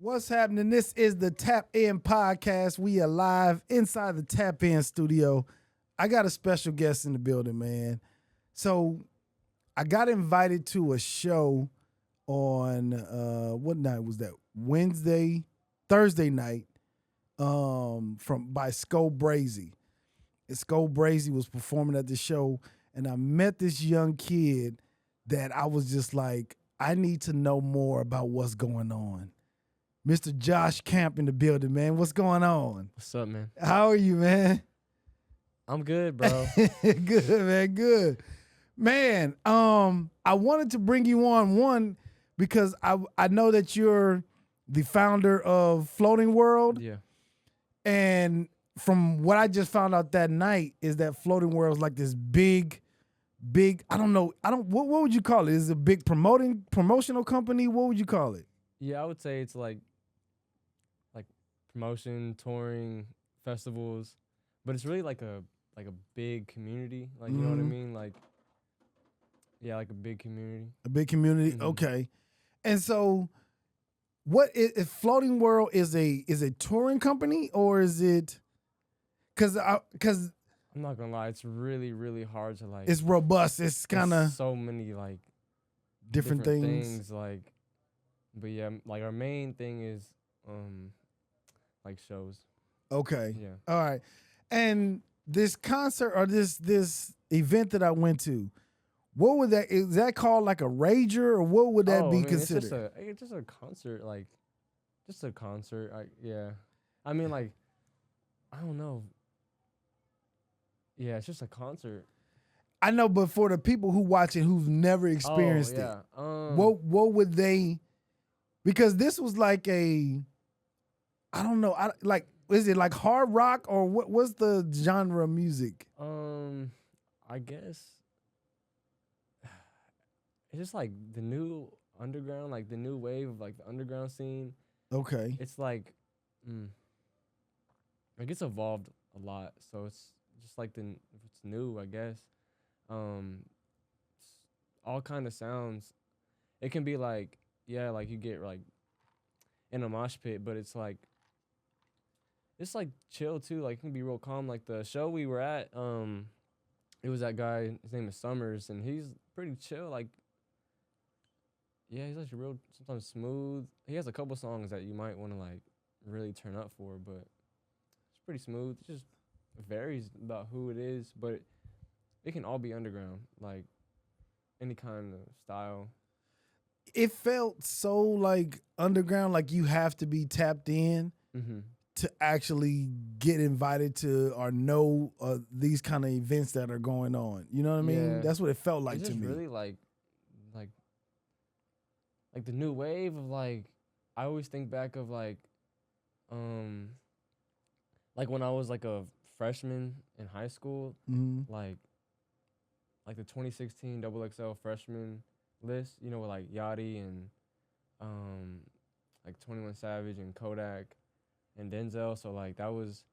What's happening? This is the Tap In Podcast. We are live inside the Tap In studio. I got a special guest in the building, man. So I got invited to a show on what night was that? Thursday night, from by Skull Brazy. And Skull Brazy was performing at the show, and I met this young kid that I was just like, I need to know more about what's going on. Mr. Josh Camp in the building, man. What's going on? What's up, man? How are you, man? I'm good, bro. Good, man. Good. Man, I wanted to bring you on, one, because I know that you're the founder of Floating World. Yeah. And from what I just found out that night is that Floating World is like this big, I don't know. What would you call it? Is it a big promotional company? What would you call it? Yeah, I would say it's like promotion, touring, festivals, but it's really like a big community. Like, you know what I mean? Like, yeah, like a big community. A big community. Okay. And so what is Floating World is a touring company, or is it cuz I'm not going to lie, it's really really hard to like it's robust. It's kind of so many like different things like, but yeah, like our main thing is like shows. Okay. Yeah. All right. And this concert or this event that I went to, what would that is that called like a rager, or what would that be considered? It's just a concert, like just a concert. Yeah. I mean, like, I don't know. Yeah, it's just a concert. I know, but for the people who watch it who've never experienced it, what would they? Because this was like I don't know. Is it like hard rock, or what's the genre of music? I guess it's just like the new underground, like the new wave of like the underground scene. Okay. It's like it's evolved a lot, so it's just like it's new, I guess. All kind of sounds. It can be like, yeah, like you get like in a mosh pit, but it's like chill too. Like it can be real calm. Like the show we were at, it was that guy. His name is Summers, and he's pretty chill. Like, yeah, he's like real sometimes smooth. He has a couple songs that you might want to like really turn up for, but it's pretty smooth. It just varies about who it is, but it can all be underground, like any kind of style. It felt so like underground, like you have to be tapped in to actually get invited to or know these kind of events that are going on. You know what I mean? Yeah. Like it felt like it's to just me. Really like the new wave of like, I always think back of like when I was like a freshman in high school, like the 2016 XXL freshman list, you know, with like Yachty and like 21 Savage and Kodak and Denzel. So like that was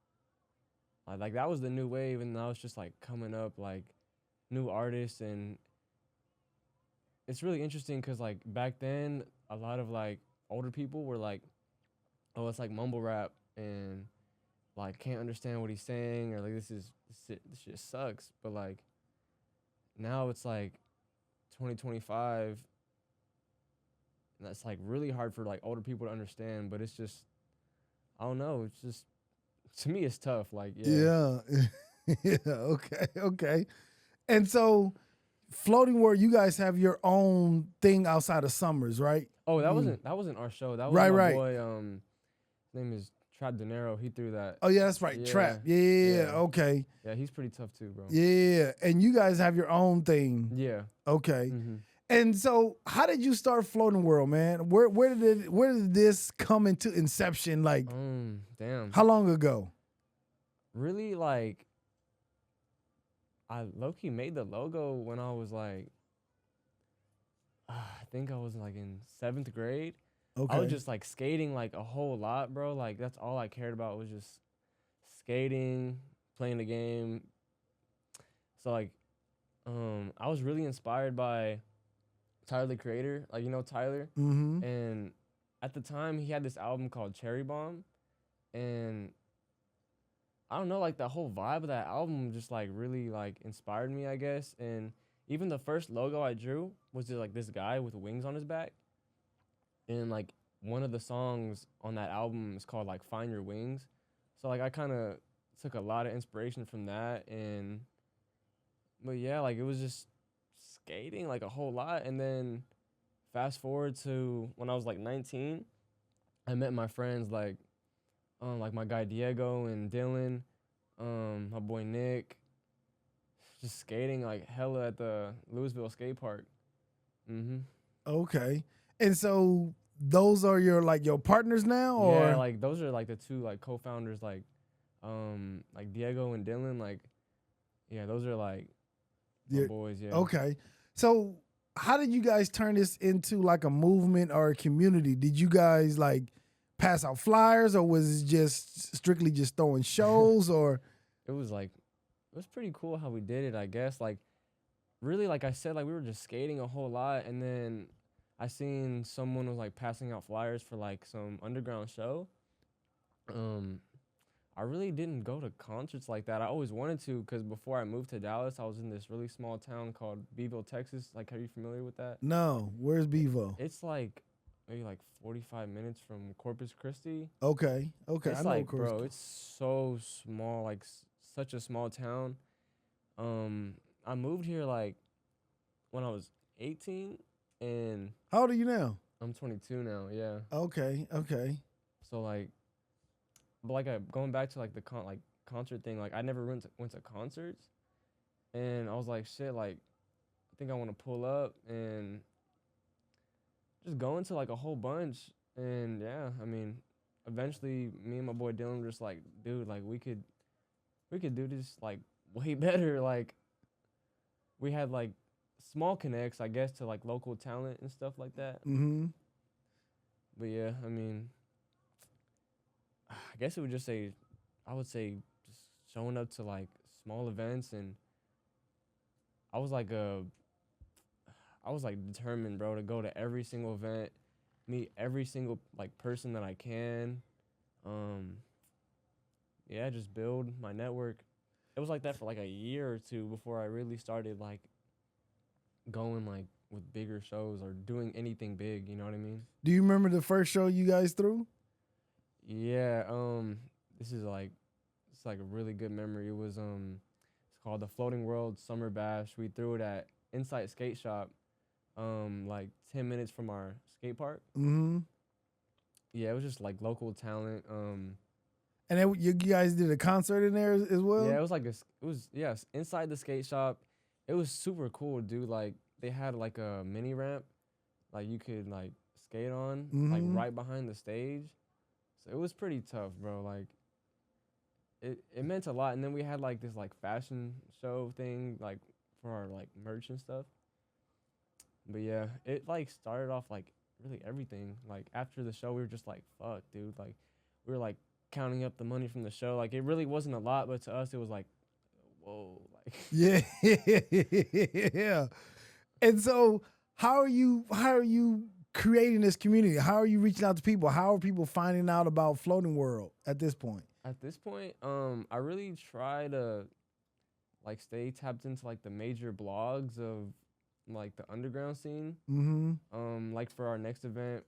the new wave, and that was just like coming up like new artists. And it's really interesting because like back then a lot of like older people were like, oh, it's like mumble rap and like can't understand what he's saying, or like this shit sucks. But like now it's like 2025, and that's like really hard for like older people to understand. But it's just, I don't know, it's just, to me it's tough. Like yeah. Okay. And so Floating World, you guys have your own thing outside of Summers, right? Oh, that wasn't our show. That was my boy. His name is Trap De Niro. He threw that. Oh yeah, that's right. Yeah. Trap. Yeah. Okay. Yeah, he's pretty tough too, bro. Yeah, and you guys have your own thing. Yeah. Okay. And so, how did you start Floating World, man? Where did this come into Inception? Like, damn. How long ago? Really, like, I low-key made the logo when I was like, I think I was like in 7th grade. Okay. I was just like skating like a whole lot, bro. Like that's all I cared about was just skating, playing the game. So like, I was really inspired by Tyler the Creator. Like, you know Tyler? Mm-hmm. And at the time he had this album called Cherry Bomb, and I don't know, like the whole vibe of that album just like really like inspired me, I guess. And even the first logo I drew was just like this guy with wings on his back, and like one of the songs on that album is called like Find Your Wings. So like I kind of took a lot of inspiration from that. And but yeah, like it was just skating like a whole lot. And then fast forward to when I was like 19, I met my friends like my guy Diego and Dylan, my boy Nick, just skating like hella at the Louisville skate park. Mm-hmm. Okay. And so those are your partners now, Yeah, or like those are like the two like co-founders, like Diego and Dylan. Like, yeah, those are like my Your- boys. Yeah. okay. So how did you guys turn this into like a movement or a community? Did you guys like pass out flyers, or was it just strictly just throwing shows, or It was like it was pretty cool how we did it. I guess like really like I said, like we were just skating a whole lot, and then I seen someone was like passing out flyers for like some underground show. Um, I really didn't go to concerts like that. I always wanted to, because before I moved to Dallas, I was in this really small town called Beeville, Texas. Like, are you familiar with that? no? Where's Bevo? It's like maybe like 45 minutes from Corpus Christi. Okay. Okay. It's I know like, Corpus. bro, it's so small, like such a small town. I moved here like when I was 18, and How old are you now? I'm 22 now. Yeah. Okay. Okay. So like, but like going back to like the concert thing, like I never went to concerts, and I was like, shit, like I think I want to pull up and just go into like a whole bunch. And yeah, I mean, eventually me and my boy Dylan were just like, dude, like we could do this like way better. Like we had like small connects, I guess, to like local talent and stuff like that. Mm-hmm. But yeah, I mean, I guess it would just say, I would say just showing up to like small events. And I was like I was like determined, bro, to go to every single event, meet every single like person that I can. Um, yeah, just build my network. It was like that for like a year or two before I really started like going like with bigger shows or doing anything big. You know what I mean? Do you remember the first show you guys threw? Yeah. This is like it's like a really good memory. It was it's called the Floating World Summer Bash. We threw it at Insight Skate Shop, like 10 minutes from our skate park. Mm-hmm. Yeah, it was just like local talent. And then you guys did a concert in there as well? Yeah, it was like it was yes inside the skate shop. It was super cool, dude. Like they had like a mini ramp, like you could like skate on, like Mhm. right behind the stage. So it was pretty tough, bro. Like it meant a lot. And then we had like this like fashion show thing, like for our like merch and stuff. But yeah, it like started off like really everything. Like after the show, we were just like, fuck, dude. Like we were like counting up the money from the show. Like it really wasn't a lot, but to us it was like, whoa, like Yeah. Yeah. And so how are you creating this community? How are you reaching out to people? How are people finding out about Floating World at this point? at this point, I really try to like stay tapped into like the major blogs of like the underground scene. Mm-hmm. Like for our next event,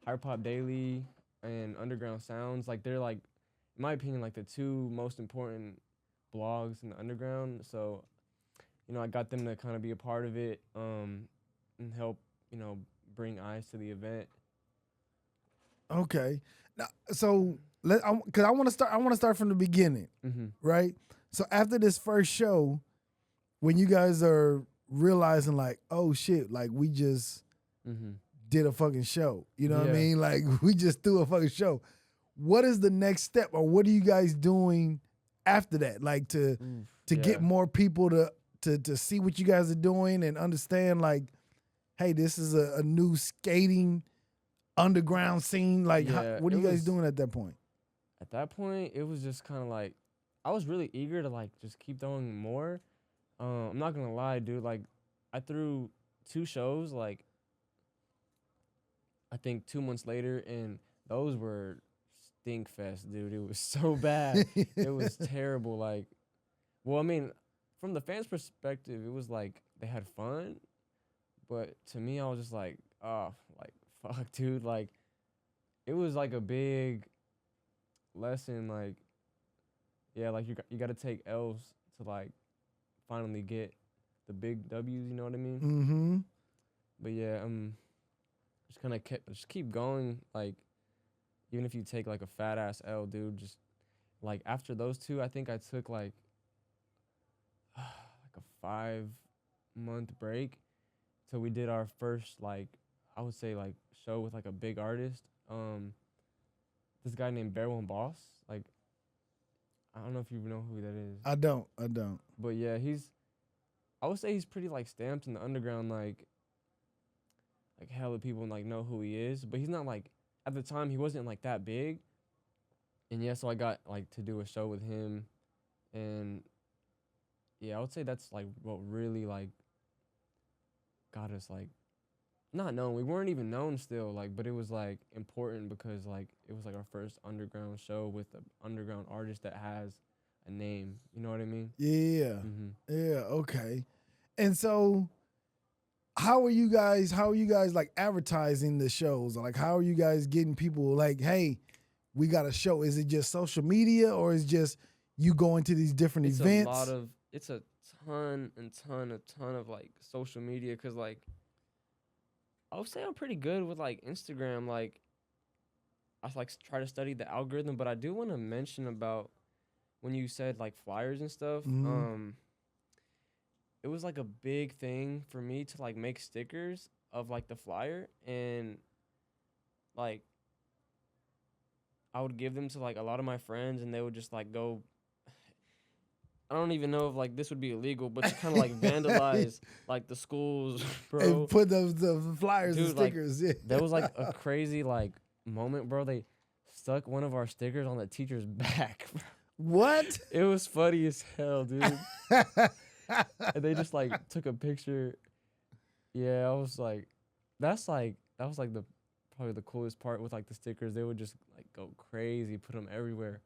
Higher Pop Daily and Underground Sounds, like they're like, in my opinion, like the two most important blogs in the underground. So, you know, I got them to kind of be a part of it, and help, you know, bring eyes to the event. Okay. Now, so because I want to start from the beginning, Mm-hmm. right? So after this first show, when you guys are realizing like, oh shit, like we just Mm-hmm. did a fucking show. You know what I Yeah. mean? Like we just threw a fucking show. What is the next step, or what are you guys doing after that? Like to get more people to see what you guys are doing and understand like, hey, this is a new skating underground scene. Like, Yeah, what are it you guys was- doing at that point? At that point, it was just kind of like, I was really eager to like just keep throwing more. I'm not gonna lie, dude. Like, I threw 2 shows. Like, I think 2 months later, and those were stink fest, dude. It was so bad. It was terrible. Like, well, I mean, from the fans' perspective, it was like they had fun, but to me, I was just like, oh, like fuck, dude. Like, it was like a big lesson. Like, yeah, like you got to take L's to like finally get the big W's. You know what I mean? Mm-hmm. But yeah, just kind of just keep going. Like, even if you take like a fat ass L, dude, just like after those two, I think I took like like a 5 month break till we did our first like I would say like show with like a big artist. This guy named Bear One Boss. Like I don't know if you know who that is. I don't. I don't. But yeah, I would say he's pretty like stamped in the underground. Like hella people like know who he is, but he's not like at the time he wasn't like that big. And yeah, so I got like to do a show with him, and yeah, I would say that's like what really like got us like not known. We weren't even known still, like, but it was like important because like it was like our first underground show with an underground artist that has a name. You know what I mean? Yeah. Mm-hmm. Yeah. Okay. And so, how are you guys? How are you guys like advertising the shows? Like, how are you guys getting people like, hey, we got a show? Is it just social media, or is it just you going to these different events? It's a ton of like social media, because like I would say I'm pretty good with like Instagram. Like I like try to study the algorithm, but I do want to mention about when you said like flyers and stuff. Mhm. It was like a big thing for me to like make stickers of like the flyer, and like I would give them to like a lot of my friends, and they would just like go. I don't even know if like this would be illegal, but to kind of like vandalize like the schools, bro. And put the flyers and Dude, like stickers. Yeah. there was like a crazy like moment, bro. They stuck one of our stickers on the teacher's back. What? It was funny as hell, dude. And they just like took a picture. Yeah, I was like, that was like the probably the coolest part with like the stickers. They would just like go crazy, put them everywhere.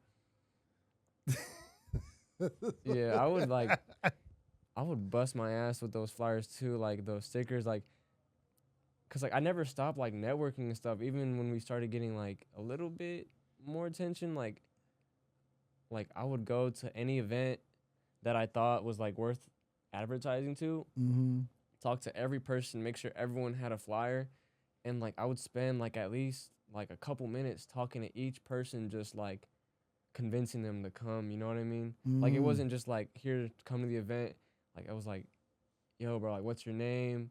Yeah, I would bust my ass with those flyers too, like those stickers, like, cause like I never stopped like networking and stuff. Even when we started getting like a little bit more attention, like I would go to any event that I thought was like worth advertising to, Mm-hmm. talk to every person, make sure everyone had a flyer, and like I would spend like at least like a couple minutes talking to each person, just like convincing them to come. You know what I mean? Like it Mm. wasn't just like here come to the event. Like I was like, yo, bro, like what's your name?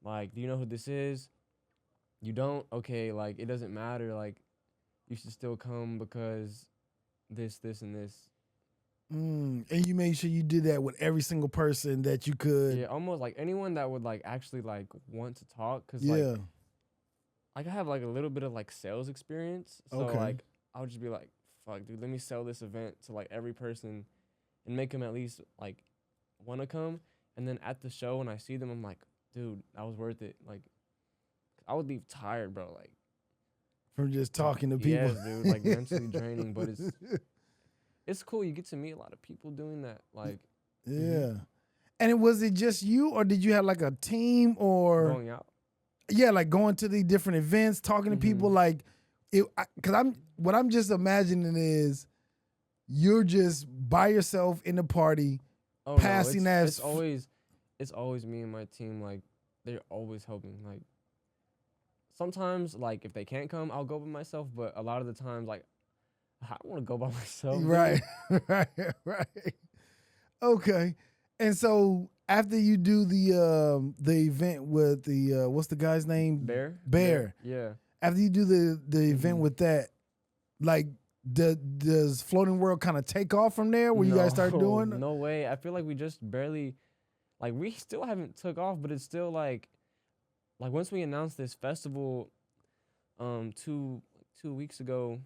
Like, do you know who this is? You don't? Okay, like it doesn't matter. Like you should still come because this, and this. And you made sure you did that with every single person that you could. Yeah, almost like anyone that would like actually like want to talk, cause Yeah. like I have like a little bit of like sales experience, so Okay. like I would just be like, fuck, dude, let me sell this event to like every person, and make them at least like want to come, and then at the show when I see them, I'm like, dude, that was worth it. Like I would leave tired, bro. Like From just talking to people. yes, dude, like mentally draining, but it's cool. You get to meet a lot of people doing that, like Yeah. And was it just you, or did you have like a team, or going out. yeah, like going to the different events, talking to people, like it? Because what I'm just imagining is you're just by yourself in the party, Oh passing no, that. it's always me and my team. Like they're always helping. Like sometimes, like if they can't come, I'll go by myself. But a lot of the times, like I don't want to go by myself. Dude. Right, right. Okay, and so after you do the event with the what's the guy's name? Bear. Yeah. After you do the event with that, like does Floating World kind of take off from there? Where you guys start doing? No way. I feel like we just barely, like we still haven't took off, but it's still like once we announced this festival, 2 weeks ago,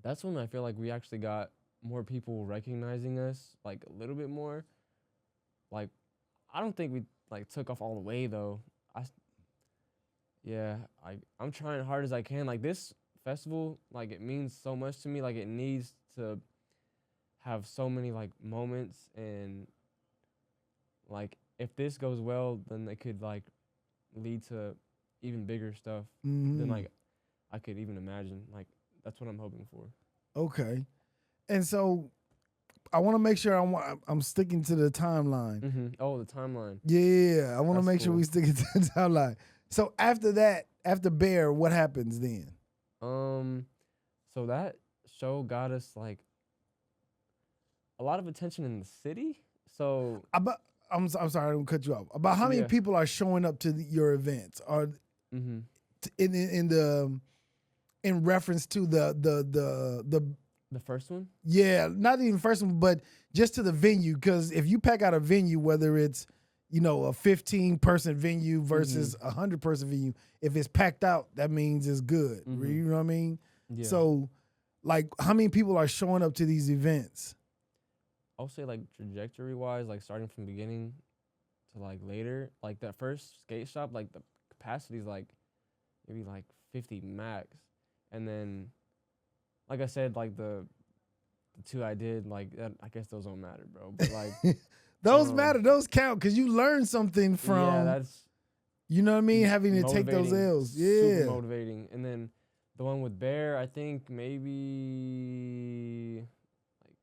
that's when I feel like we actually got more people recognizing us, like a little bit more. Like, I don't think we like took off all the way though. Yeah, I'm trying hard as I can. Like this festival, like it means so much to me. Like it needs to have so many like moments, and like if this goes well, then it could like lead to even bigger stuff than Hmm. like I could even imagine. Like that's what I'm hoping for. Okay. And so I want to make sure I'm sticking to the timeline. Oh, the timeline. Yeah, I want to That's make sure we cool. stick it to the timeline. So after that, after Bear, what happens then? Um, so that show got us like a lot of attention in the city. So About I'm sorry, I don't cut you off. About how many yeah. people are showing up to your events? Are Mm-hmm. in the in reference to the The first one. yeah, not even first one, but just to the venue. Because if you pack out a venue, whether it's a 15-person venue versus a 100-person venue, if it's packed out, that means it's good. You know what I mean? Yeah. So, like, how many people are showing up to these events? I'll say like trajectory wise, like starting from beginning to like later, like that first skate shop, like the capacity is like maybe like 50 max, and then like I said, like the two I did, like that, I guess those don't matter, bro. But like Those matter. Those count because you learn something yeah, from, that's you know what I mean, having to take those motivating, L's. super Yeah. motivating. And then the one with Bear, I think maybe like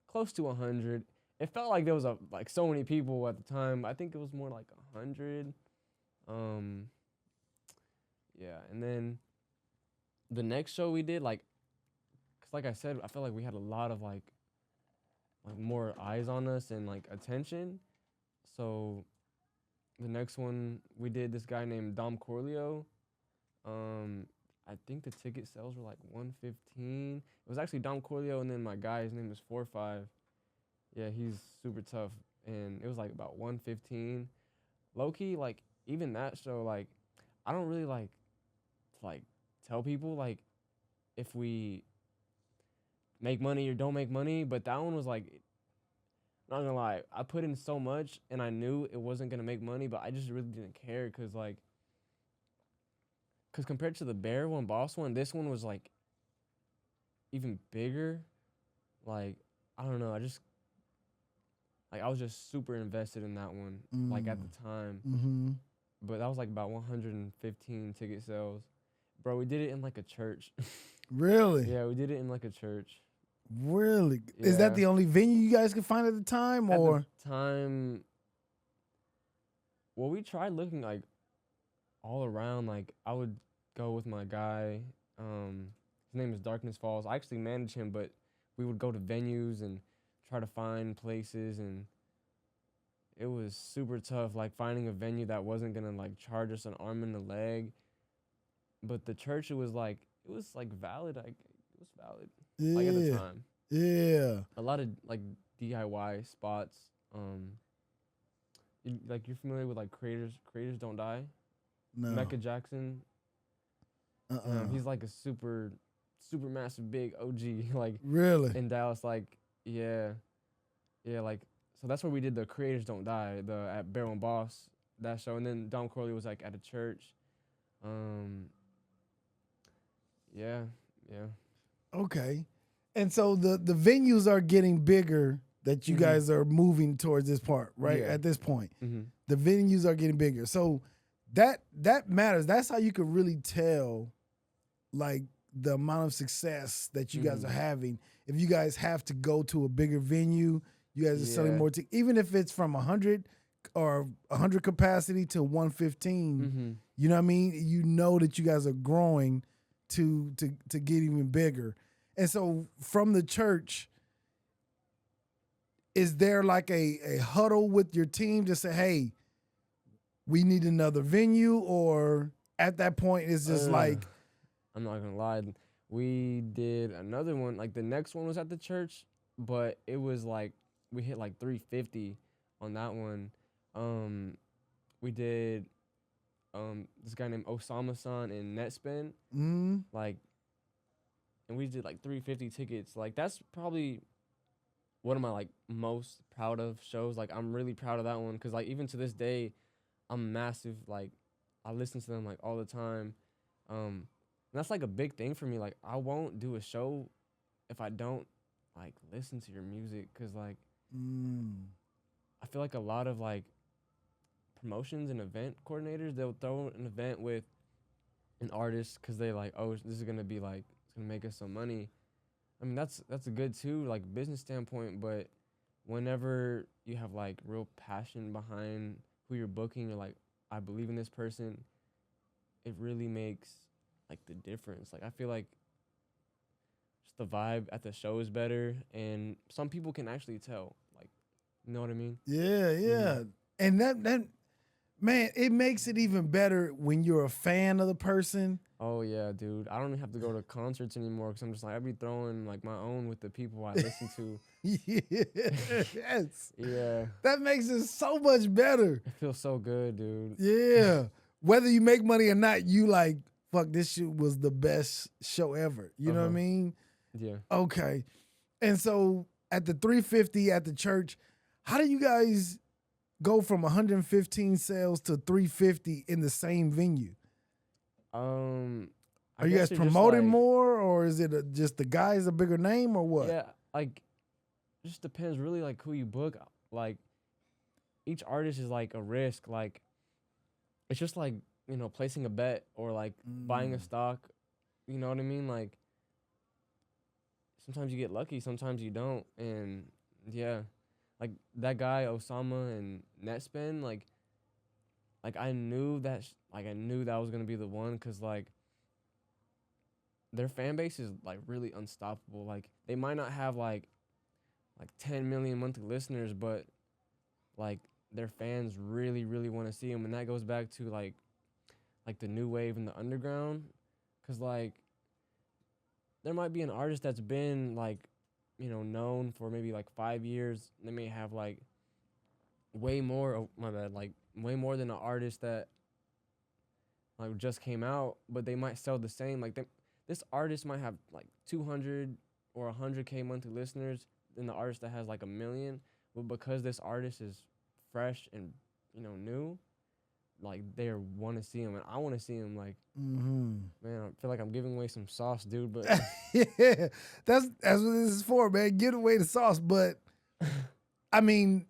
close to 100. It felt like there was like so many people at the time. I think it was more like 100. Um, yeah, and then the next show we did, like, cause like I said, I felt like we had a lot of like more eyes on us and like attention. So the next one we did, this guy named Dom Corleo. I think the ticket sales were like 115. It was actually Dom Corleo and then my guy, his name is 45. Yeah, he's super tough, and it was like about 115. Low key, like even that show, like I don't really like to like tell people like if we make money or don't make money, but that one was like not gonna lie, I put in so much and I knew it wasn't gonna make money, but I just really didn't care cause compared to the Bear one, Boss one, this one was like even bigger. Like I don't know, I was just super invested in that one, like at the time. Mm-hmm. But that was like about 115 ticket sales. Bro, we did it in like a church. Really? Yeah, we did it in like a church. Really? Is that Yeah. the only venue you guys could find at the time, At the or? time, well, we tried looking like all around. Like I would go with my guy. His name is Darkness Falls. I actually manage him, but we would go to venues and try to find places, and it was super tough. Like finding a venue that wasn't gonna like charge us an arm and a leg. But the church, it was like valid. Like it was valid. Like at the Yeah. time, Yeah. a lot of like DIY spots. Um, like you're familiar with like creators don't die. No. Mecca Jackson. He's like a super massive big OG like Really? in Dallas. Like yeah, yeah. Like so that's where we did the Creators Don't Die at Barrel and Boss that show, and then Dom Corley was like at a church. Um, yeah, yeah. Okay. And so the venues are getting bigger that you guys are moving towards this part, right? Yeah. At this point. Mm-hmm. The venues are getting bigger. So that matters. That's how you can really tell like the amount of success that you guys are having. If you guys have to go to a bigger venue, you guys are selling Yeah. more even if it's from 100 or 100 capacity to 115, you know what I mean? You know that you guys are growing to get even bigger. And so from the church, is there like a huddle with your team to say, hey, we need another venue? Or at that point, it's just like, I'm not gonna lie. We did another one. Like the next one was at the church, but it was like we hit like 350 on that one. We did this guy named Osama-san in Netspin. Like, and we did like 350 tickets. Like that's probably one of my like most proud of shows. Like I'm really proud of that one because like even to this day, I'm massive like I listen to them like all the time. And that's like a big thing for me. Like I won't do a show if I don't like listen to your music, cause like Mm. I feel like a lot of like promotions and event coordinators, they'll throw an event with an artist because they like, oh, this is gonna be like it's gonna make us some money. I mean that's a good too, like business standpoint, but whenever you have like real passion behind who you're booking, or like I believe in this person, it really makes like the difference. Like I feel like just the vibe at the show is better, and some people can actually tell. Like, you know what I mean? Yeah, yeah. And that man, it makes it even better when you're a fan of the person. Oh yeah, dude. I don't even have to go to concerts anymore because I'm just like I be throwing like my own with the people I listen to. Yes. Yeah, That makes it so much better. it feels so good, dude. Yeah. Whether you make money or not, you like, fuck, this shit was the best show ever. You know what I mean? Yeah. Okay. And so at the 350 at the church, how do you guys go from 115 sales to 350 in the same venue? I Are you guess guys you're just, promoting like- more, or is it just the guy's a bigger name, or what? Yeah, like just depends really like who you book. Like each artist is like a risk. Like it's just like, you know, placing a bet or like buying a Mm. stock. You know what I mean? Like sometimes you get lucky, sometimes you don't. And yeah, like that guy Osama and Netspin, like I knew that like I knew that was gonna be the one, cause like their fan base is like really unstoppable. Like they might not have like 10 million monthly listeners, but like their fans really want to see them, and that goes back to like the new wave and the underground, cause like there might be an artist that's been like, you know, known for maybe like 5 years. They may have like way more. Oh, my bad. Like way more than an artist that like just came out, but they might sell the same. Like this artist might have like 200 or 100K monthly listeners than the artist that has like 1 million. But because this artist is fresh and, you know, new, like they want to see him, and I want to see him. Like, Mm-hmm. man, I feel like I'm giving away some sauce, dude. But Yeah, that's what this is for, man. Give away the sauce. But I mean,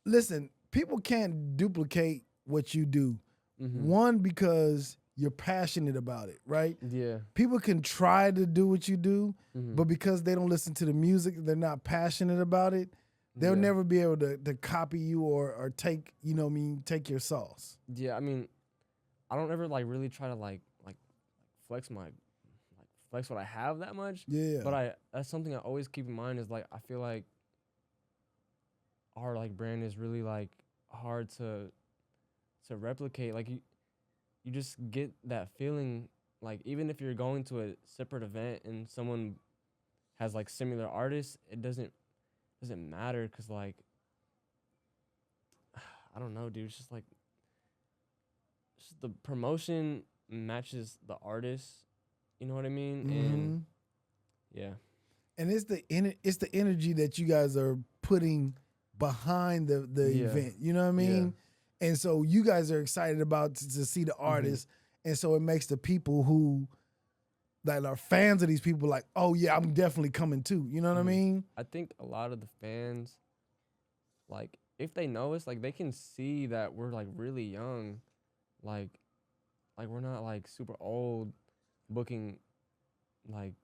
listen, people can't duplicate what you do. One, because you're passionate about it, right? yeah, People can try to do what you do, Mhm. but because they don't listen to the music, they're not passionate about it. They'll Yeah. never be able to copy you or take, you know what I mean, take your sauce. Yeah, I mean, I don't ever like really try to like flex flex what I have that much. Yeah. But that's something I always keep in mind is like I feel like our like brand is really like hard to replicate. Like you just get that feeling, like even if you're going to a separate event and someone has like similar artists, it doesn't matter, cuz like I don't know, dude. It's just like the promotion matches the artist. You know what I mean? Mhm. And yeah. And it's the energy that you guys are putting behind the Yeah. event. You know what I mean? And so you guys are excited about to see the artist, and so it makes the people who that are fans of these people like, oh yeah, I'm definitely coming too. You know what I mean? I think a lot of the fans, like, if they know us, like, they can see that we're like really young, like we're not like super old, booking like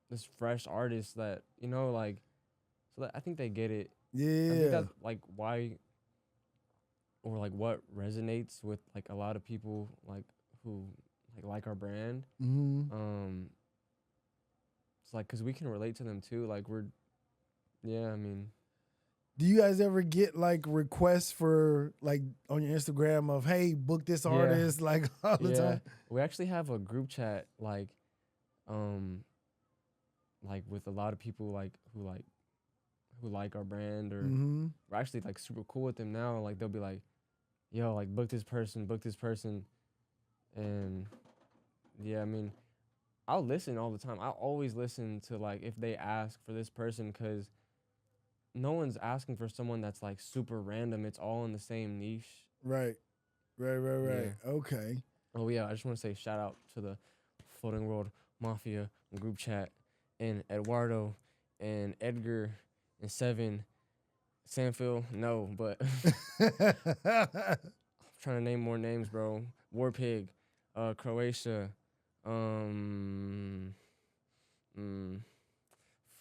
this fresh artist that, you know, like, so that I think they get it. I think Yeah. that's like why, or like what resonates with like a lot of people like who like our brand. Mm-hmm. It's like because we can relate to them too. Like yeah. I mean, Do you guys ever get like requests for like on your Instagram of, hey, book this Yeah. artist like all the yeah. time? We actually have a group chat like with a lot of people who like our brand, or Mm-hmm. we're actually like super cool with them now. Like they'll be like, yo, like book this person. And yeah, I mean, I'll listen all the time. I always listen to like if they ask for this person, because no one's asking for someone that's like super random. It's all in the same niche. Right. Right. Yeah. Okay. Oh yeah, I just want to say shout out to the Floating World Mafia group chat and Eduardo and Edgar and Seven, Sanfil. No, but I'm trying to name more names, bro. Warpig, Croatia, um, mm,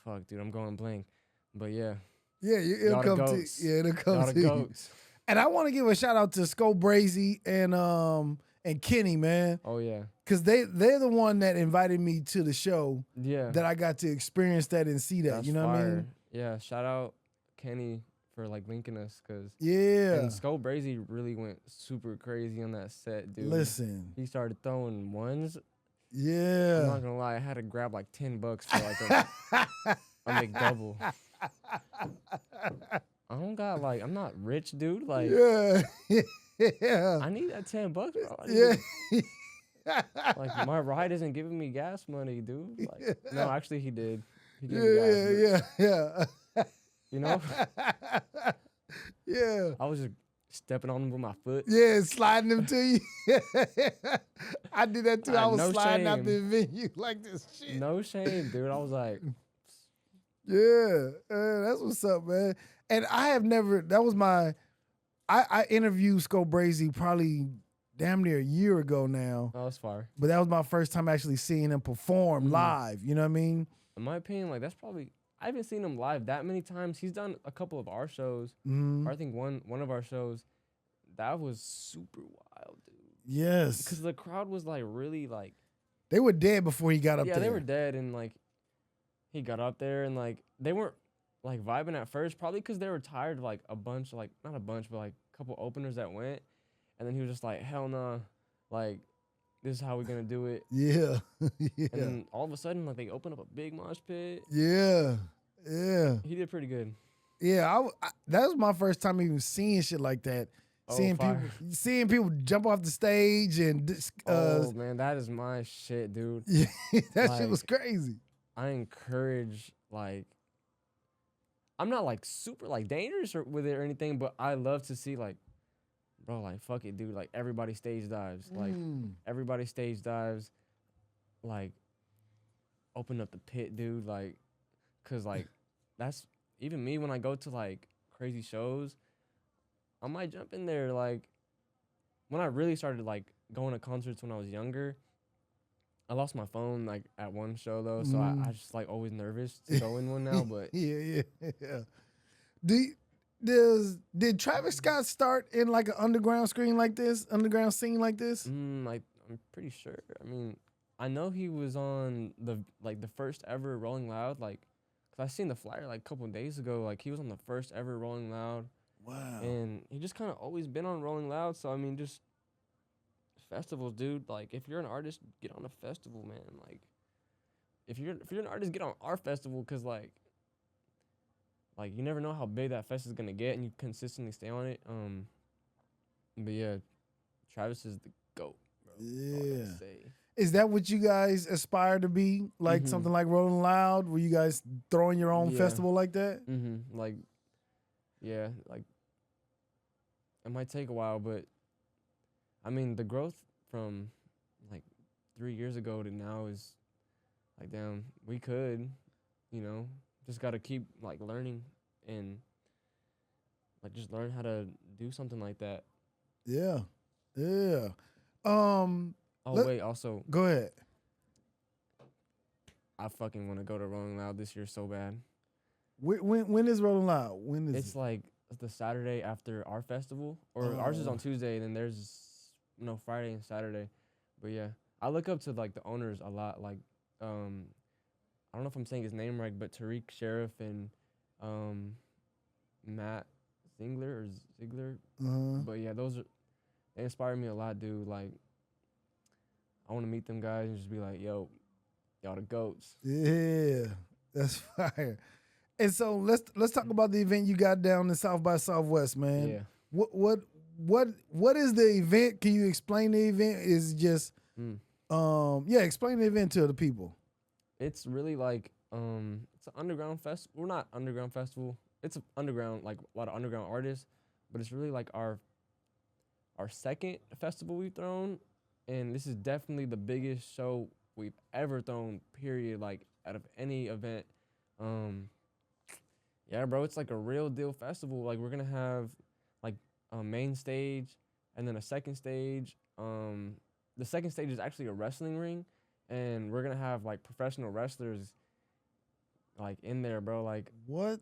fuck, dude, I'm going blank. But yeah, Yeah, it'll y'all the come to goats. yeah, it'll come Y'all the to you. goats. And I want to give a shout out to Sco Brazy and Kenny, man, Oh yeah, because they're the one that invited me to the show yeah. that I got to experience that and see that. That's You know fire. what I mean? Yeah, shout out Kenny for like linking us, cause Yeah. and Skull Brazy really went super crazy on that set, dude. Listen. He started throwing ones. Yeah. I'm not gonna lie, I had to grab like $10 for like a McDouble. I don't got like I'm not rich, dude. Like yeah. Yeah. I need that $10, bro. Yeah. Like my ride isn't giving me gas money, dude. Like no, actually he did. He gave Yeah, me gas. yeah. You know, Yeah. I was just stepping on him with my foot. Yeah, sliding them to you. I did that too. I was No sliding out shame. the venue like this shit. No shame, dude. I was like, Yeah, that's what's up, man. And I have never. That was my. I interviewed Sco Brazy probably damn near a year ago now. oh, that's fire. But that was my first time actually seeing him perform live. You know what I mean? In my opinion, like that's probably I haven't seen him live that many times. He's done a couple of our shows. Mm-hmm. Or I think one of our shows. That was super wild, dude. Yes. Because the crowd was like really like. They were dead before he got up Yeah, there. they were dead, and like he got up there, and like they weren't like vibing at first, probably because they were tired of like a bunch, like not a bunch, but like a couple openers that went, and then he was just like, hell nah, like this is how we're gonna do it. Yeah. Yeah. And then all of a sudden, like they opened up a big mosh pit. Yeah. Yeah. He did pretty good. Yeah. That was my first time even seeing shit like that. Oh, Seeing fire. people jump off the stage and Oh man, that is my shit, dude. yeah, that shit Like, was crazy. I encourage like. I'm not like super like dangerous with it or anything, but I love to see like, bro, like fuck it, dude. Like everybody stage dives, like everybody stage dives, like open up the pit, dude. Like, cause like that's even me when I go to like crazy shows, I might jump in there. Like when I really started like going to concerts when I was younger, I lost my phone like at one show though, so I just like always nervous to go in one now. But yeah. Did Travis Scott start in like an underground scene like this? I'm pretty sure. I mean, I know he was on the first ever Rolling Loud, like, cause I seen the flyer like a couple of days ago. Like he was on the first ever Rolling Loud. Wow. And he just kind of always been on Rolling Loud. So I mean, just festivals, dude. Like if you're an artist, get on a festival, man. Like if you're an artist, get on our festival, cause like you never know how big that fest is gonna get, and you consistently stay on it. But yeah, Travis is the GOAT, bro. That's all I gotta say. Is that what you guys aspire to be? Like something like Rolling Loud? Were you guys throwing your own festival like that? Like, yeah, like it might take a while, but I mean the growth from like 3 years ago to now is like, damn, we could, just gotta keep like learning and like just learn how to do something like that. Yeah. Wait, also go ahead. I fucking want to go to Rolling Loud this year so bad. When is Rolling Loud? When is it's it? like the Saturday after our festival, or ours is on Tuesday, and then there's Friday and Saturday. But yeah, I look up to like the owners a lot. Like, I don't know if I'm saying his name right, but Tariq Sheriff and Matt Ziegler. But yeah, they inspire me a lot, dude. Like, I want to meet them guys and just be like, yo, y'all the GOATs. Yeah, that's fire. And so let's talk about the event you got down in South by Southwest, man. Yeah. What is the event? Can you explain the event? Is it just explain the event to the people. It's really like it's an underground festival. We're not underground festival. It's an underground, like a lot of underground artists, but it's really like our our second festival we've thrown, and this is definitely the biggest show we've ever thrown. Period. Like out of any event. Yeah, bro, it's like a real deal festival. Like we're gonna have like a main stage and then a second stage. The second stage is actually a wrestling ring, and we're gonna have like professional wrestlers like in there, bro. Like What?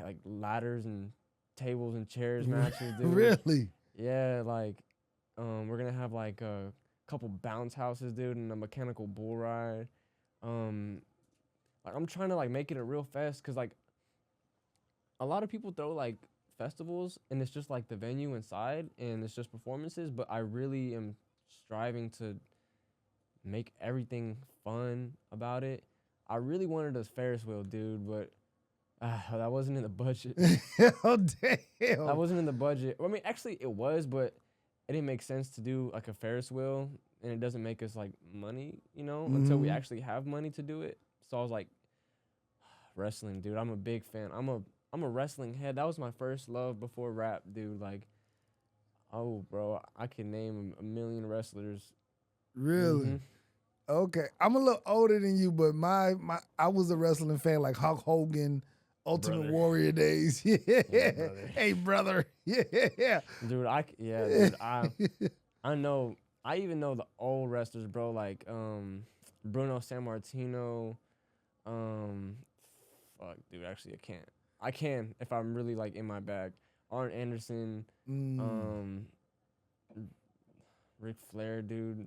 like ladders and tables and chairs matches, dude. Really? Yeah, like we're gonna have like a couple bounce houses, dude, and a mechanical bull ride. Like I'm trying to like make it a real fest, cause like a lot of people throw like festivals and it's just like the venue inside and it's just performances, but I really am striving to make everything fun about it. I really wanted a Ferris wheel, dude, but that wasn't in the budget. Oh damn! That wasn't in the budget. I mean, actually, it was, but it didn't make sense to do like a Ferris wheel, and it doesn't make us like money, until we actually have money to do it. So I was like, wrestling, dude. I'm a big fan. I'm a wrestling head. That was my first love before rap, dude. Like, oh, bro, I can name a million wrestlers. Really? Mm-hmm. Okay, I'm a little older than you, but I was a wrestling fan, like Hulk Hogan, Ultimate Brother. Warrior days. Yeah. Brother. Hey, brother. Yeah. Dude, dude, I know. I even know the old wrestlers, bro. Like Bruno Sammartino. Fuck, dude. Actually, I can't. I can if I'm really like in my bag. Arn Anderson. Ric Flair, dude.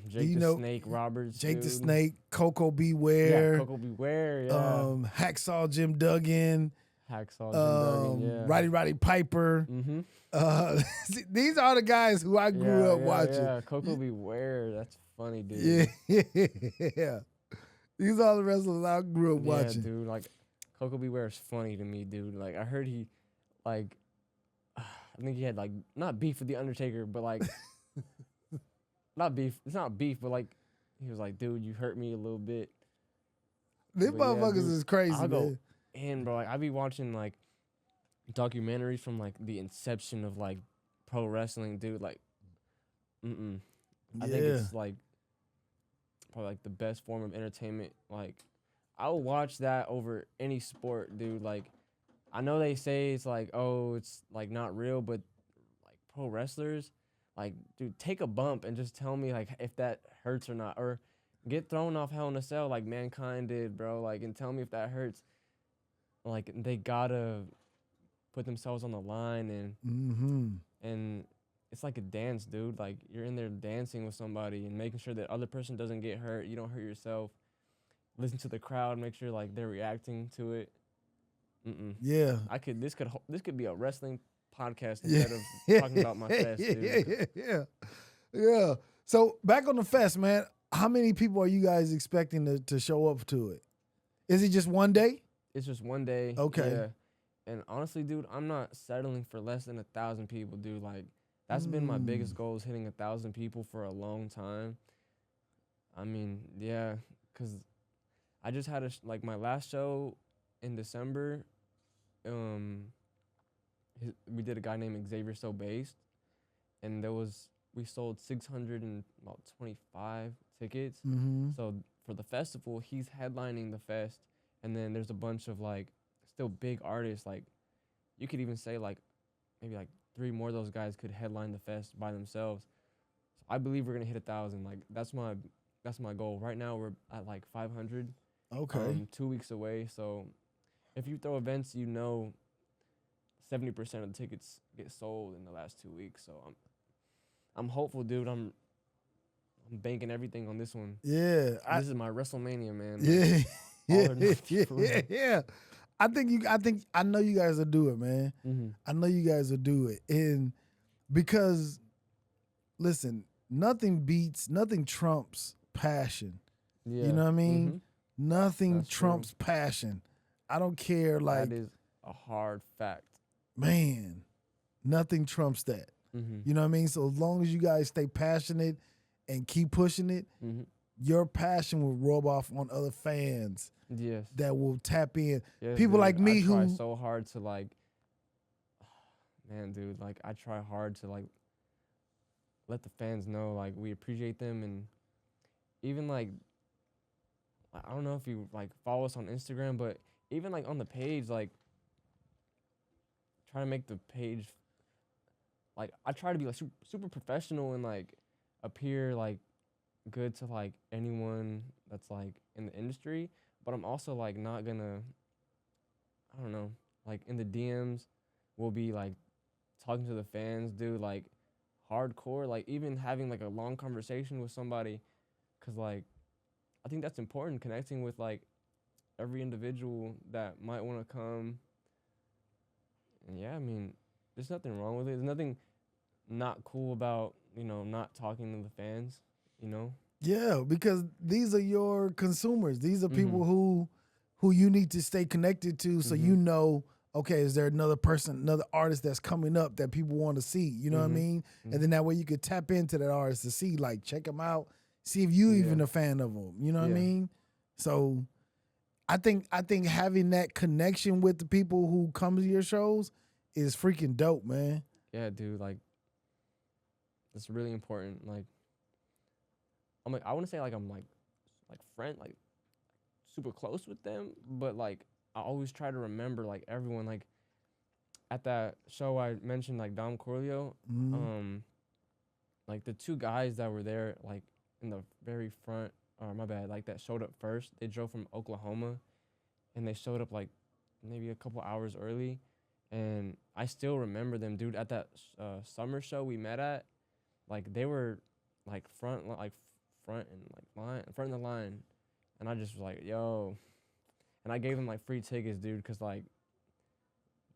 Jake the Snake Roberts. Jake dude. the Snake, Coco Beware. Yeah, Coco Beware. Yeah. Hacksaw Jim Duggan. Hacksaw Jim Duggan. Yeah. Roddy Piper. Mm-hmm. These are the guys who I grew up watching. Yeah, Coco Beware. That's funny, dude. Yeah. These are the wrestlers I grew up watching. Yeah, dude. Like, Coco Beware is funny to me, dude. Like, I heard he, like, I think he had, like, not beef with The Undertaker, but, like, not beef. It's not beef, but, like, he was like, dude, you hurt me a little bit. These motherfuckers dude, is crazy, I'll man. go in, bro. Like, I be watching, like, documentaries from, like, the inception of, like, pro wrestling, dude. Like, I think it's, like, probably, like, the best form of entertainment. Like, I would watch that over any sport, dude. Like, I know they say it's like, oh, it's like not real, but like pro wrestlers, like, dude, take a bump and just tell me like if that hurts or not, or get thrown off Hell in a Cell like Mankind did, bro. Like, and tell me if that hurts. Like, they gotta put themselves on the line, and it's like a dance, dude. Like, you're in there dancing with somebody and making sure that other person doesn't get hurt. You don't hurt yourself. Listen to the crowd, make sure like they're reacting to it. Yeah. This could be a wrestling podcast instead of talking about my fest, dude. Yeah. So back on the fest, man. How many people are you guys expecting to show up to it? Is it just one day? It's just one day. Okay. Yeah. And honestly, dude, I'm not settling for less than 1,000 people, dude. Like, that's been my biggest goal, is hitting 1,000 people for a long time. I mean, yeah, because I just had like my last show in December. We did a guy named Xavier So Based, and we sold 625 tickets. So for the festival, he's headlining the fest, and then there's a bunch of like still big artists. Like, you could even say like maybe like 3 more of those guys could headline the fest by themselves. So I believe we're gonna hit 1,000. Like, that's my goal. Right now we're at like 500. Okay. 2 weeks away. So if you throw events, 70% of the tickets get sold in the last 2 weeks. So I'm hopeful, dude. I'm banking everything on this one. Yeah. This is my WrestleMania, man. Yeah. Like, Yeah. I know you guys will do it, man. I know you guys will do it. And because listen, nothing trumps passion. Yeah. You know what I mean? Nothing That's trumps passion. I don't care, like, that is a hard fact. Man, nothing trumps that. You know what I mean? So as long as you guys stay passionate and keep pushing it, your passion will rub off on other fans. Yes. That will tap in. Yes, People dude. like me I try who so hard to like, man, dude, like I try hard to like let the fans know like we appreciate them, and even like I don't know if you like follow us on Instagram, but even like on the page, like try to make the page like I try to be like super professional and like appear like good to like anyone that's like in the industry, but I'm also like not gonna, I don't know, like in the DMs we'll be like talking to the fans, dude, like hardcore, like even having like a long conversation with somebody, cuz like I think that's important, connecting with like every individual that might want to come. And yeah, I mean, there's nothing wrong with it. There's nothing not cool about, not talking to the fans, you know? Yeah, because these are your consumers. These are Mhm. people who you need to stay connected to, so you Mhm. know, okay, is there another person, another artist that's coming up that people want to see? You know what I Mhm. mean? And Mhm. then that way you could tap into that artist to see, like, check them out, see if you Yeah. even a fan of them. You know what I Yeah. mean? So I think having that connection with the people who come to your shows is freaking dope, man. Yeah, dude, like it's really important. Like I'm like I want to say like I'm like friend like super close with them, but like I always try to remember like everyone like at that show I mentioned like Dom Corleo, Mm. um like the two guys that were there like in the very front, or my bad, like that showed up first. They drove from Oklahoma and they showed up like maybe a couple hours early, and I still remember them, dude. At that summer show we met at, like they were like front and like line front of the line, and I just was like, yo, and I gave them like free tickets, dude, cause like,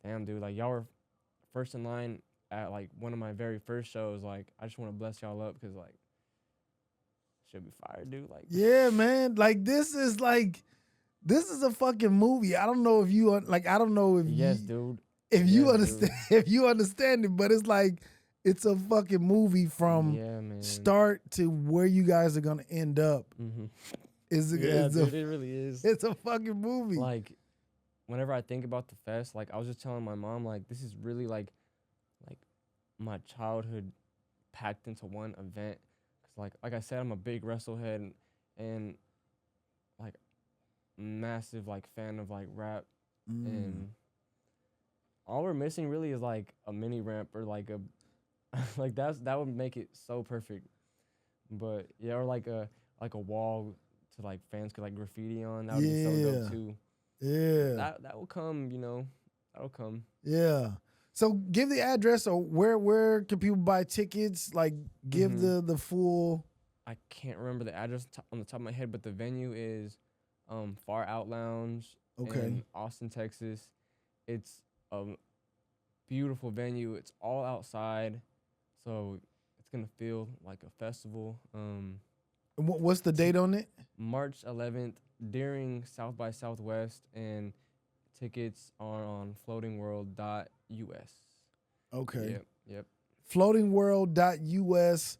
damn, dude, like y'all were first in line at like one of my very first shows. Like I just want to bless y'all up, cause like should be fired, dude. Like Yeah, man. Like this is a fucking movie. I don't know if you like. I don't know yes, dude. if you Yes, understand dude. if you understand it, but it's like it's a fucking movie from Yeah, man. start to where you guys are gonna end up. Mhm. Yeah, Is a dude. It really is. it's a fucking movie. Like whenever I think about the fest, like I was just telling my mom, like this is really like my childhood packed into one event. Cause like I said, I'm a big wrestlehead, and like massive like fan of like rap, Mm. and all we're missing really is like a mini ramp or like a like that would make it so perfect. But yeah, or like a wall to like fans could like graffiti on. That would be so dope Yeah, too. But yeah, that will come, that'll come. yeah. So give the address, or where can people buy tickets? Like give Mhm. the full. I can't remember the address on the top of my head, but the venue is Far Out Lounge Okay. in Austin, Texas. It's a beautiful venue. It's all outside, so it's gonna feel like a festival. And what's the T- date on it? March 11th during South by Southwest, and tickets are on floatingworld.us. Okay. Yep, yep. Floatingworld.us.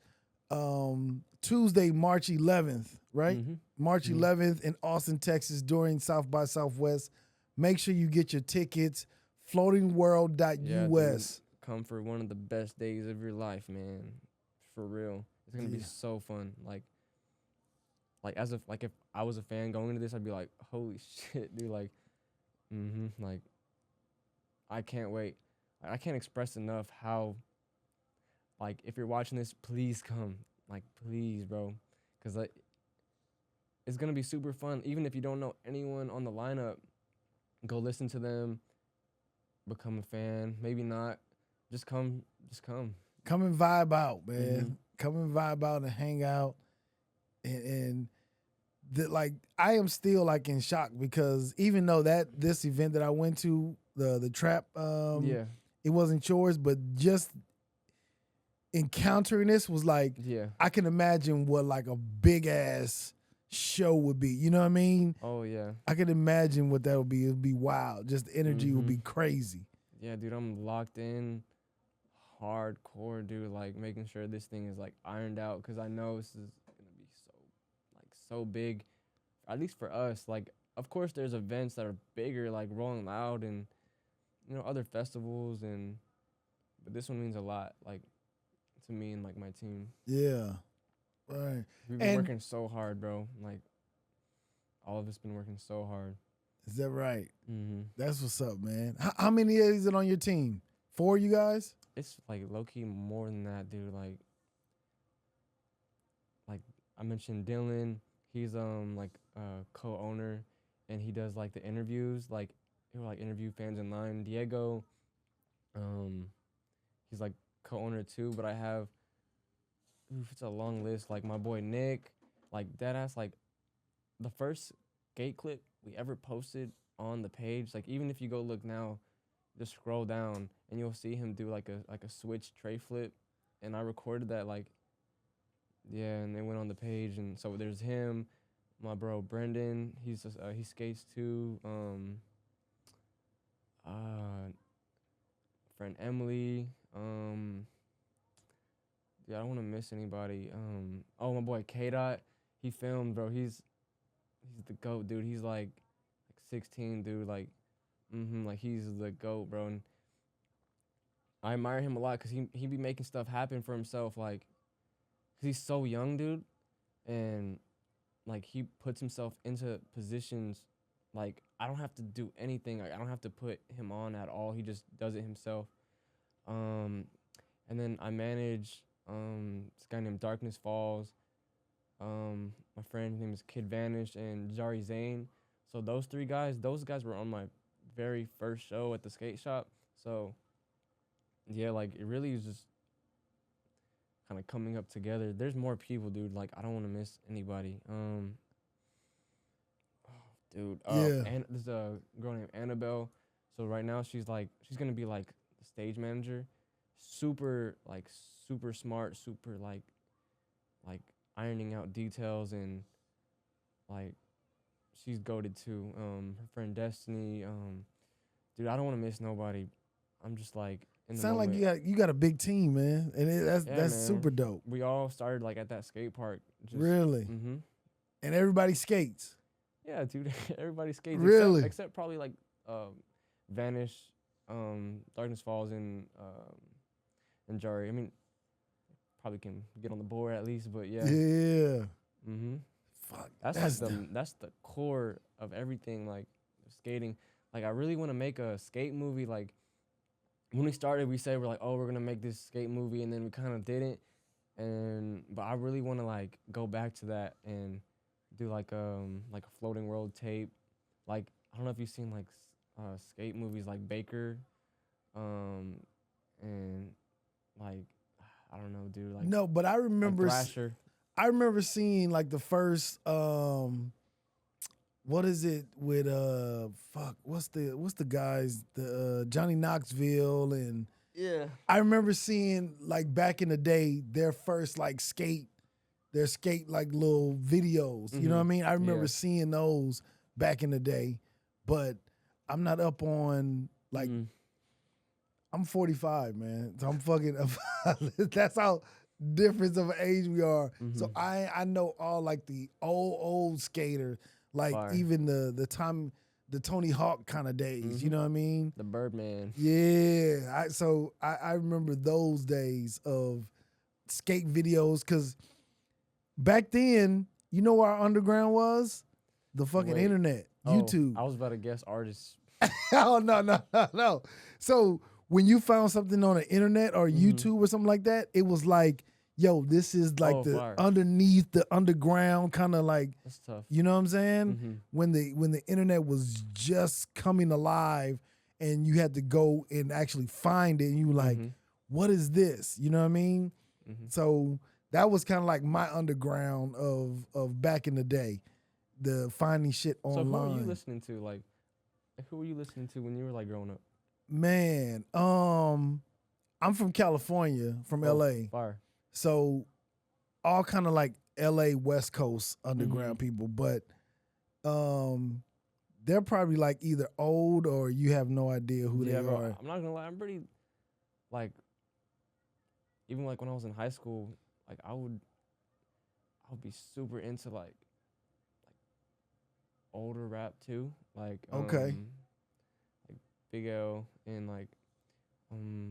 Tuesday, March 11th, right? Mhm. March Mhm. 11th in Austin, Texas during South by Southwest. Make sure you get your tickets. Yeah, dude. Floatingworld.us. Come for one of the best days of your life, man. For real. It's gonna be Yeah. so fun. Like as if like if I was a fan going into this, I'd be like, holy shit, dude, like, like I can't wait. I can't express enough how, like, if you're watching this, please come. Like, please, bro. Cause like it's gonna be super fun. Even if you don't know anyone on the lineup, go listen to them, become a fan. Maybe not. Just come. Just come. Come and vibe out, Mhm. man. Come and vibe out and hang out. And like I am still like in shock because even though that this event that I went to, the trap, Yeah. it wasn't yours, but just encountering this was like Yeah. I can imagine what like a big ass show would be. You know what I mean? Oh yeah. I can imagine what that would be. It would be wild. Just the energy would be Mhm. crazy. Yeah, dude, I'm locked in hardcore, dude, like making sure this thing is like ironed out, cuz I know this is going to be so big, at least for us. Like of course there's events that are bigger like Rolling Loud and other festivals, and but this one means a lot, like to me and like my team. Yeah. Right. We've been And working so hard, bro. Like all of us been working so hard. is that right? Mm-hmm. That's what's up, man. How many is it on your team? 4 you guys? It's like low key more than that, dude. Like I mentioned Dylan, he's like co-owner, and he does like the interviews, like he will like interview fans in line. Diego, um, he's like co-owner too, but I have it's a long list. Like my boy Nick, like deadass, like the first skate clip we ever posted on the page. Like even if you go look now, just scroll down and you'll see him do like a switch tray flip, and I recorded that like yeah, and it went on the page, and so there's him, my bro Brendan. He's just, he skates too. Uh, friend Emily. Yeah, I don't want to miss anybody. Oh my boy K Dot. He filmed, bro. He's the goat, dude. He's like 16, dude. Like he's the goat, bro. And I admire him a lot because he be making stuff happen for himself, like, cause he's so young, dude, and like he puts himself into positions, like I don't have to do anything. Like, I don't have to put him on at all. He just does it himself. And then I manage this guy named Darkness Falls. My friend's name is Kid Vanish and Jari Zane. So those guys were on my very first show at the skate shop. So yeah, like it really is just kind of coming up together. There's more people, dude. Like I don't want to miss anybody. Dude. Yeah. And there's a girl named Annabelle. So right now she's gonna be like the stage manager. Super smart, super like ironing out details, and like she's goated too. Her friend Destiny. Dude, I don't want to miss nobody. I'm just like in the Sound like moment. you got a big team, man, and that's Yeah, that's man. super dope. We all started like at that skate park. Really? Mm-hmm. And everybody skates. Yeah, dude. Everybody skates. Really? Except probably like Vanish, Darkness Falls, and Jari. I mean, probably can get on the board at least, but yeah. Yeah. Mm-hmm. Fuck. That's the core of everything, like skating. Like I really want to make a skate movie. Like when we started, we said we're like, oh, we're gonna make this skate movie, and then we kind of didn't. But I really want to like go back to that and do like a floating world tape. Like I don't know if you've seen like skate movies like Baker, and like I don't know, dude. Like No, but I remember Thrasher. I remember seeing like the first what is it with what's the guys, the Johnny Knoxville, and Yeah. I remember seeing like back in the day their first like their skate like little videos. You know what I mean? I remember seeing those back in the day, but I'm not up on like I'm 45, man. So I'm fucking that's how difference of age we are. So I know all like the old skater, like Fire. even the Tony Hawk kind of days. You know what I mean? The Birdman. Yeah. I remember those days of skate videos, because back then, you know where our underground was? The fucking Wait. internet, Oh, YouTube. I was about to guess artists. Oh, no. So when you found something on the internet or YouTube or something like that, it was like, yo, this is like the fire. underneath the underground kind of like, That's tough. you know what I'm saying? When the internet was just coming alive and you had to go and actually find it, and you were like, what is this? You know what I mean? So that was kind of like my underground of back in the day, the finding shit online. So who are you listening to? Like who were you listening to when you were like growing up? Man, I'm from California, from LA. Fire. So all kind of like LA West Coast underground people, but they're probably like either old or you have no idea who they bro, are. I'm not gonna lie, I'm pretty like even like when I was in high school, like I would be super into like older rap too. Like Okay. like Big L and like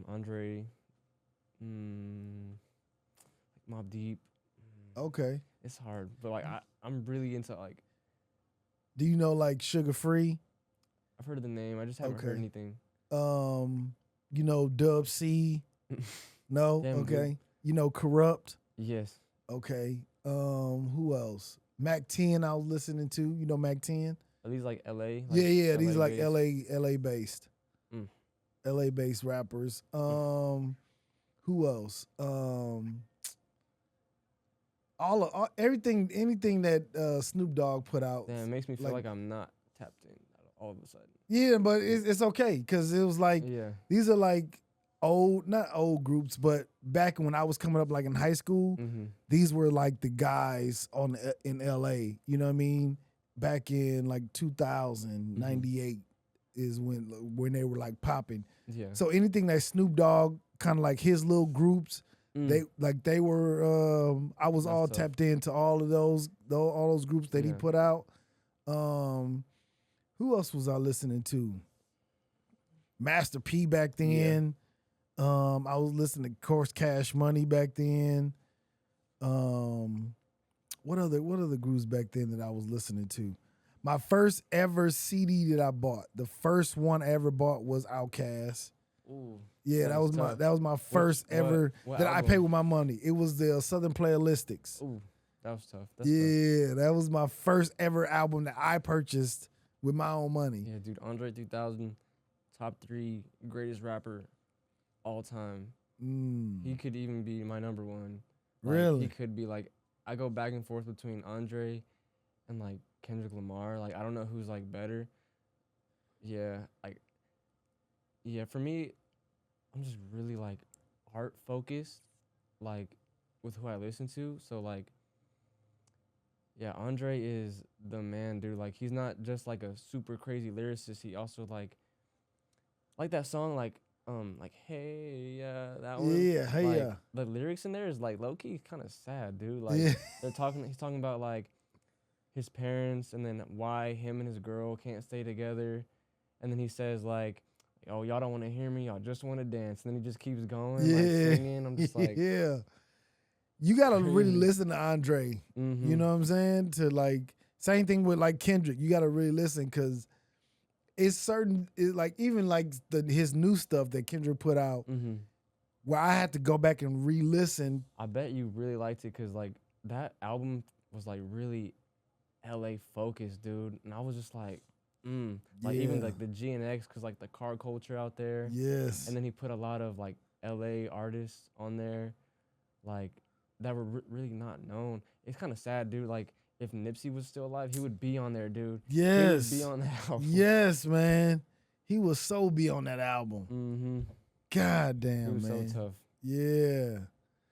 Andre Mobb Deep. Okay. It's hard, but like I'm really into like Do you know like Sugar Free? I've heard of the name. I just haven't heard Okay. anything. You know Dub C? No? Damn, Okay. dude. You know Corrupt? Yes. Okay. Who else? Mac 10 I was listening to. You know Mac 10? Are these like LA? Like Yeah, these LA like based? LA based. Mm. LA based rappers. Who else? Everything anything that Snoop Dogg put out. Damn, it makes me feel like I'm not tapped in all of a sudden. Yeah, but it's okay because it was like Yeah. these are like not old groups, but back when I was coming up like in high school, these were like the guys in LA. You know what I mean? Back in like 2000, 98 is when they were like popping. Yeah. So anything that Snoop Dogg kind of like his little groups, they were I was That's all tough. tapped into all of those groups that he Yeah. put out. Who else was I listening to? Master P back then. I was listening to Course Cash Money back then. What other groups back then that I was listening to? My first ever CD that I bought, the first one I ever bought was Outkast. Ooh. Yeah, that was tough. my first ever what that I album? paid with my money. It was the Southern Playalistics. Ooh, that was tough. That's Yeah, that was my first ever album that I purchased with my own money. Yeah, dude. Andre 3000, top 3 greatest rapper all time. He could even be my number one. Like, Really? He could be like, I go back and forth between Andre and like Kendrick Lamar. Like, I don't know who's like better. Yeah, for me, I'm just really like art focused, like with who I listen to. So like, yeah, Andre is the man, dude. Like, he's not just like a super crazy lyricist. He also like that song, like hey, yeah, that one. Yeah, hey, like, yeah. The lyrics in there is like low key kind of sad, dude. Like, Yeah. he's talking about like his parents and then why him and his girl can't stay together, and then he says like, oh, y'all don't want to hear me, y'all just want to dance, and then he just keeps going, like singing. I'm just like, yeah. You gotta really crazy. listen to Andre. You know what I'm saying? To like same thing with like Kendrick. You gotta really listen because it's like even like his new stuff that Kendrick put out, where I had to go back and re-listen. I bet you really liked it because like that album was like really LA focused, dude, and I was just like, like even like the GNX, because like the car culture out there. Yes. And then he put a lot of like LA artists on there, like that were really not known. It's kind of sad, dude. Like if Nipsey was still alive, he would be on there, dude. Yes. He would be on that album. Yes, man. He was so be on that album. God damn, He was man. so tough. Yeah.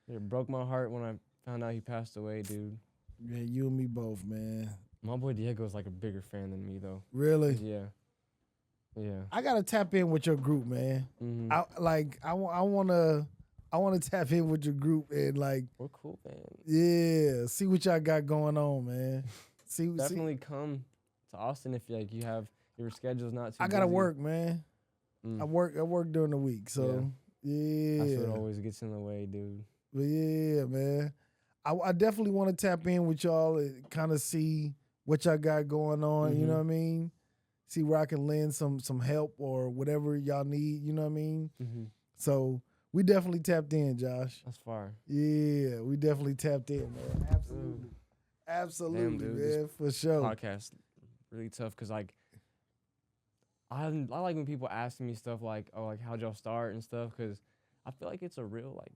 It broke my heart when I found out he passed away, dude. Yeah, you and me both, man. My boy Diego's like a bigger fan than me, though. Really? Yeah. Yeah. I gotta tap in with your group, man. I want to tap in with your group and like. We're cool, man. Yeah, see what y'all got going on, man. Definitely come to Austin if like you have your schedule's not too. I gotta busy. work, man. I work during the week, so yeah. That's what always gets in the way, dude. But yeah, man. I definitely want to tap in with y'all and kind of see what y'all got going on. You know what I mean? See where I can lend some help or whatever y'all need. You know what I mean? So we definitely tapped in, Josh. That's far. Yeah, we definitely tapped in, man. Absolutely. Absolutely, damn, dude, man, for sure. Podcast really tough because like I like when people ask me stuff like, oh, like how'd y'all start and stuff, because I feel like it's a real like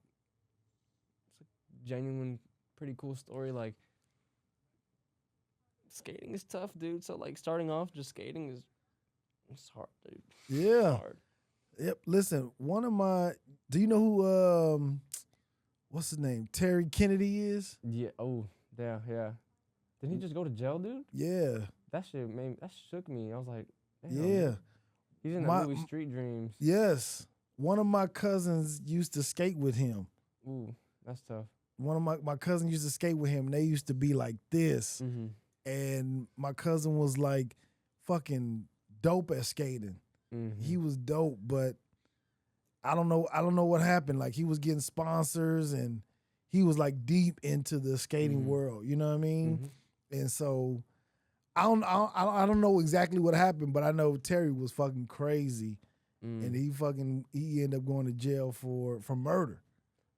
it's a genuine pretty cool story. Like skating is tough, dude. So like starting off just skating it's hard, dude. Yeah. It's hard. Yep. Listen, do you know who what's his name? Terry Kennedy is? Yeah. Oh, yeah. Didn't he just go to jail, dude? Yeah. That shook me. I was like, damn. Yeah. He's in that movie Street Dreams. Yes. One of my cousins used to skate with him. Ooh, that's tough. One of my cousins used to skate with him. And they used to be like this. And my cousin was like fucking dope at skating. He was dope, but I don't know what happened. Like he was getting sponsors and he was like deep into the skating world. You know what I mean? And so I don't know exactly what happened, but I know Terry was fucking crazy, and he ended up going to jail for murder.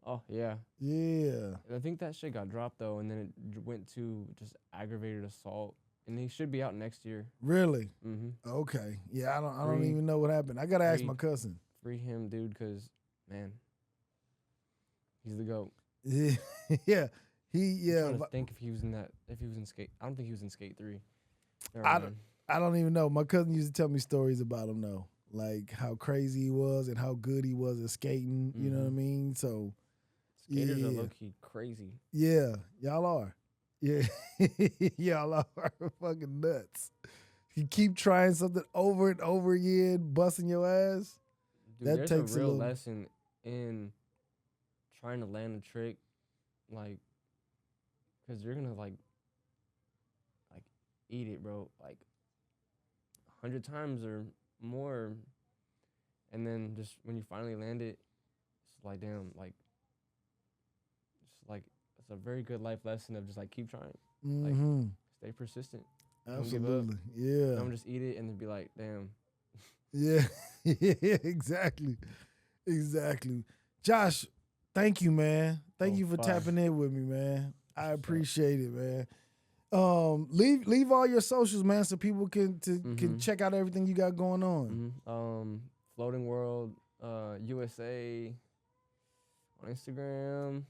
Oh yeah. Yeah. And I think that shit got dropped though, and then it went to just aggravated assault, and he should be out next year. Really? Mm-hmm. Okay. Yeah, I don't Free- even know what happened. I gotta ask free- my cousin. Free him, dude, because man, he's the GOAT. Yeah. Yeah. I'm trying to think if he was in that. If he was in skate, I don't think he was in Skate 3. I don't even know. My cousin used to tell me stories about him though, like how crazy he was and how good he was at skating. You know what I mean? So skaters are low key crazy. yeah, y'all are. Yeah, y'all are fucking nuts. You keep trying something over and over again, busting your ass. Dude, That there's takes a real little lesson in trying to land a trick, like, cause you're gonna like eat it, bro, like 100 times or more, and then just when you finally land it, it's like damn, like, it's like it's a very good life lesson of just like keep trying, like stay persistent, don't give up. Absolutely. Yeah. Don't just eat it and then be like, damn. Yeah. Yeah. Exactly. Exactly. Josh, thank you, man. Thank you for tapping in with me, man. I appreciate it, man. Leave all your socials, man, so people can check out everything you got going on. Floating World USA on Instagram.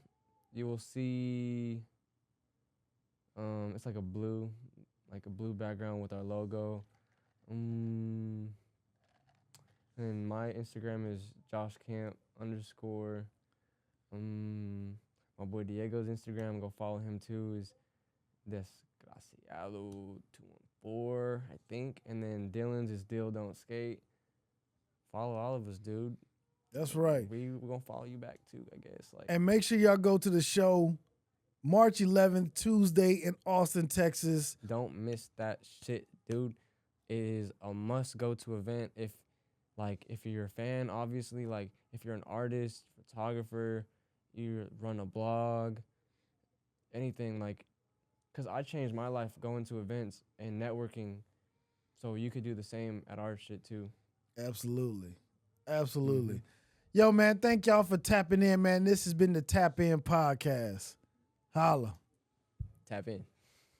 You will see it's like a blue background with our logo. And my Instagram is joshcamp_. My boy Diego's Instagram, go follow him too, is Desgraciado214, I think. And then Dylan's is Dill Don't Skate. Follow all of us, dude. That's right. We're gonna follow you back too, I guess. Like, and make sure y'all go to the show March 11th, Tuesday in Austin, Texas. Don't miss that shit, dude. It is a must go to event if you're a fan, obviously, like if you're an artist, photographer, you run a blog, anything, like, because I changed my life going to events and networking, so you could do the same at our shit too. Absolutely. Absolutely. Yo, man, thank y'all for tapping in, man. This has been the Tap In Podcast. Holla. Tap in.